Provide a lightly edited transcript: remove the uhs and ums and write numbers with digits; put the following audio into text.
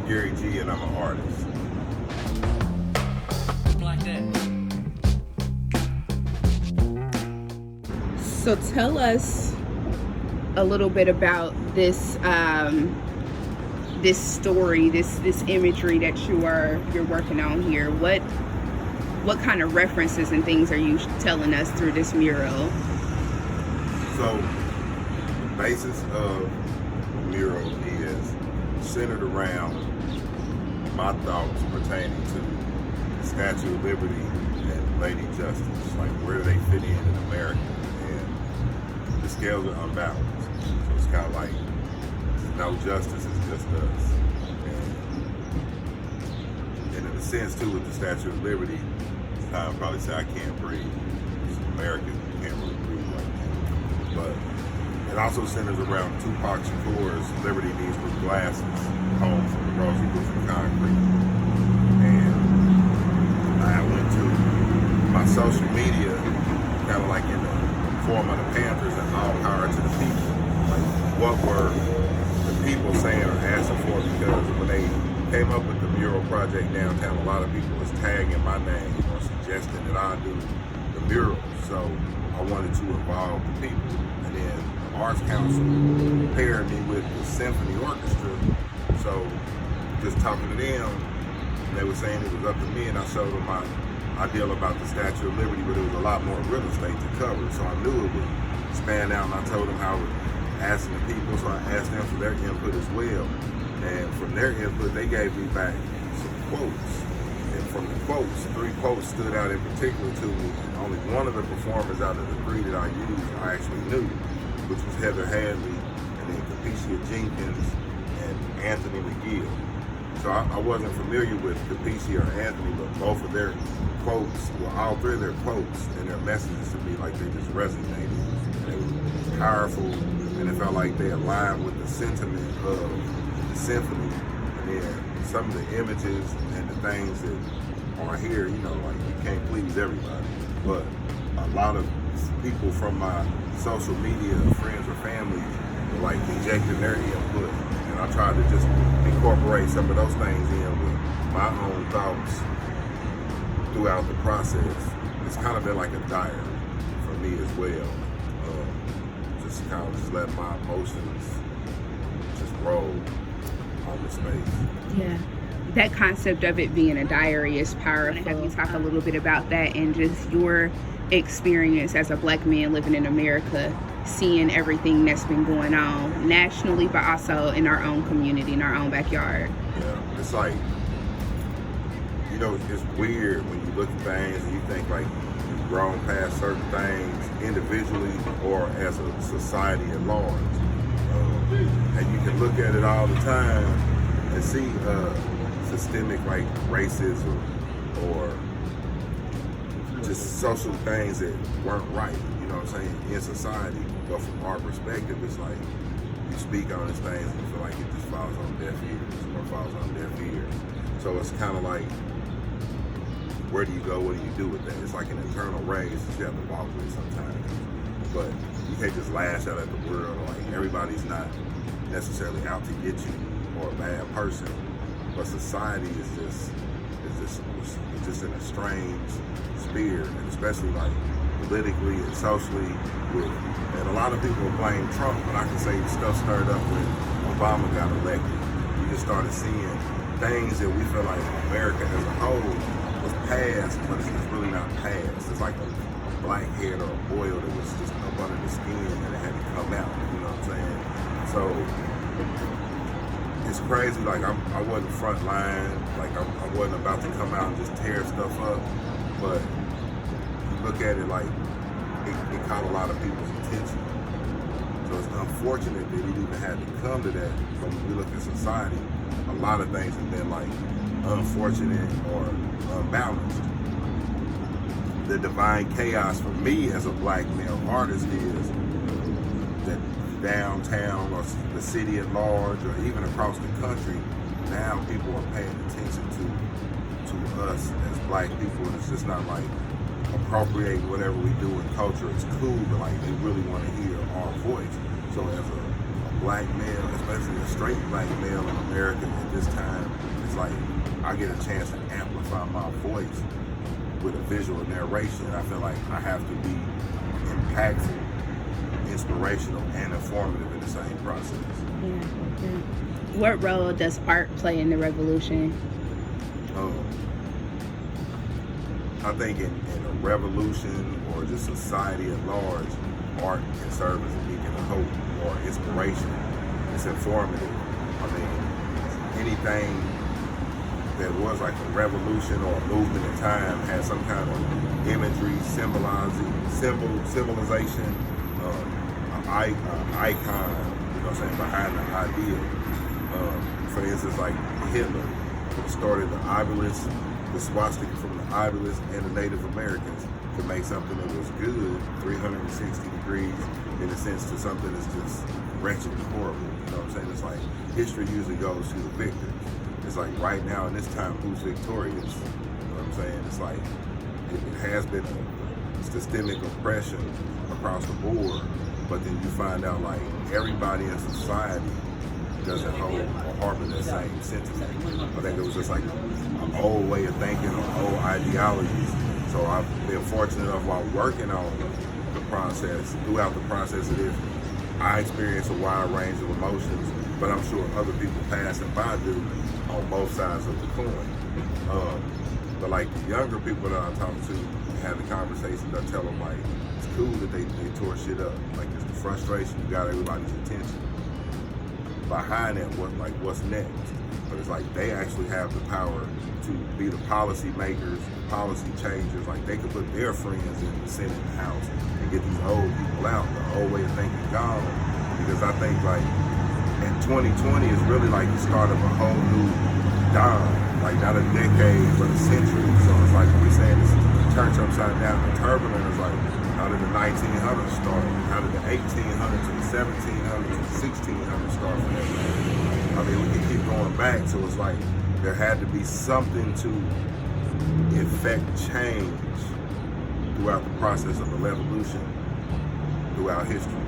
Gary G, and I'm an artist. Like that. So tell us a little bit about this this story, this imagery that you're working on here. What kind of references and things are you telling us through this mural? So the basis of the mural is centered around my thoughts pertaining to the Statue of Liberty and Lady Justice. Like, where do they fit in America? And the scales are unbalanced. So it's kind of like no justice, is just us. And in a sense too, with the Statue of Liberty, I would probably say I can't breathe. It's American, you can't really breathe like that. But it also centers around Tupac Shakur's Liberty Needs New Glasses, home from the grocery goods and concrete. And I went to my social media, kind of like in the form of the Panthers and all power to the people. Like, what were the people saying or asking for? Because when they came up with the mural project downtown, a lot of people was tagging my name or suggesting that I do the mural. So I wanted to involve the people. And then the Arts Council paired me with the symphony orchestra. So just talking to them, they were saying it was up to me, and I showed them my ideal about the Statue of Liberty, but it was a lot more real estate to cover. So I knew it would span out, and I told them how asking the people, so I asked them for their input as well. And from their input, they gave me back some quotes. And from the quotes, 3 quotes stood out in particular to me. And only one of the performers out of the 3 that I used, I actually knew, which was Heather Hadley, and then Capicia Jenkins, and Anthony McGill. So I wasn't familiar with Capicia or Anthony, but both of their quotes, well, all 3 of their quotes and their messages to me, like, they just resonated. And they were powerful, and it felt like they aligned with the sentiment of the symphony. And then some of the images and the things that are here, you know, like, you can't please everybody. But a lot of people from my social media, friends or family, were like injecting their input. And I tried to just incorporate some of those things in with my own thoughts throughout the process. It's kind of been like a diary for me as well. Just kind of just let my emotions just roll on the space. Yeah. That concept of it being a diary is powerful. Have you talk a little bit about that and just your experience as a Black man living in America, seeing everything that's been going on nationally, but also in our own community, in our own backyard? Yeah, it's like, you know, it's weird when you look at things and you think like you've grown past certain things individually or as a society at large. And you can look at it all the time and see systemic like racism or just social things that weren't right, you know what I'm saying, in society. But from our perspective, it's like you speak on these things and you feel like it just falls on deaf ears or falls on deaf ears. So it's kind of like, where do you go? What do you do with that? It's like an internal race that you have to walk with sometimes. But you can't just lash out at the world. Like, everybody's not necessarily out to get you or a bad person. But society is just in a strange sphere, and especially like politically and socially. And a lot of people blame Trump, but I can say stuff stirred up when Obama got elected. You just started seeing things that we feel like America as a whole was past, but it's really not past. It's like a blackhead or a boil that was just up under the skin and it had to come out, you know what I'm saying? So it's crazy, like I wasn't front line, like I wasn't about to come out and just tear stuff up, but you look at it like it caught a lot of people's attention. So it's unfortunate that it even had to come to that. But when we look at society, a lot of things have been like unfortunate or unbalanced. The divine chaos for me as a Black male artist is that downtown or the city at large or even across the country, now people are paying attention to us as Black people, and it's just not like appropriating whatever we do in culture. It's cool, but like they really want to hear our voice. So as a black male, especially a straight black male in America at this time, it's like I get a chance to amplify my voice with a visual narration. I feel like I have to be impactful, inspirational, and informative in the same process. Yeah. What role does art play in the revolution? I think in a revolution or just society at large, art can serve as a beacon of hope or inspiration. It's informative. I mean, anything that was like a revolution or a movement in time had some kind of imagery, symbolization, an icon, you know what I'm saying, behind the idea. For instance, like Hitler started the obelisk, the swastika from the obelisk, and the Native Americans to make something that was good 360 degrees in a sense to something that's just wretched and horrible. You know what I'm saying? It's like history usually goes to the victors. It's like right now in this time, who's victorious? You know what I'm saying? It's like it has been a systemic oppression across the board, but then you find out like everybody in society doesn't hold or harbor that same sentiment. I think it was just like an old way of thinking or old ideologies. So I've been fortunate enough while working on the process, throughout the process of this, I experience a wide range of emotions, but I'm sure other people passing by do on both sides of the coin. But like the younger people that I talk to, have the conversations, I tell them like, it's cool that they tore shit up. Like it's the frustration, you got everybody's attention. Behind that, what's next? But it's like they actually have the power to be the policy makers, policy changers. Like they could put their friends in the Senate and House and get these old people out, the old way of thinking gone. Because I think like in 2020 is really like the start of a whole new dawn. Like not a decade, but a century. So it's like we're saying this church upside down and turbulent is like how did the 1900s start? How did the 1800s and 1700s and 1600s start for that? I mean, we can keep going back. So it's like there had to be something to effect change throughout the process of the revolution, throughout history.